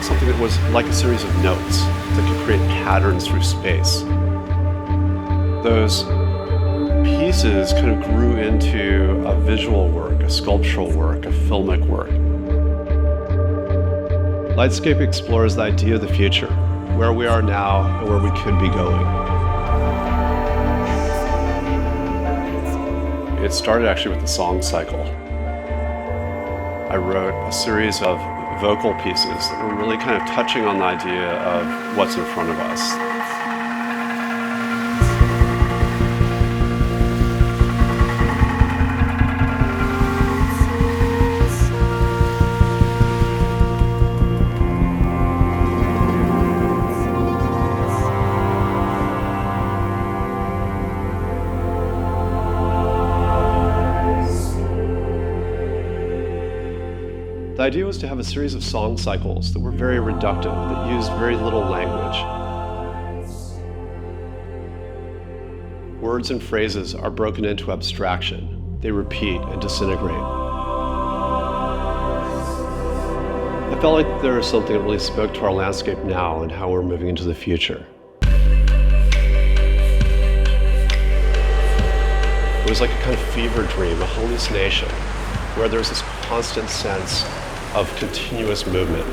something that was like a series of notes that could create patterns through space. Those pieces kind of grew into a visual work, a sculptural work, a filmic work. Lightscape explores the idea of the future, where we are now and where we could be going. It started actually with the song cycle. I wrote a series of vocal pieces that were really kind of touching on the idea of what's in front of us. The idea was to have a series of song cycles that were very reductive, that used very little language. Words and phrases are broken into abstraction. They repeat and disintegrate. I felt like there was something that really spoke to our landscape now and how we're moving into the future. It was like a kind of fever dream, a hallucination, where there's this constant sense of continuous movement.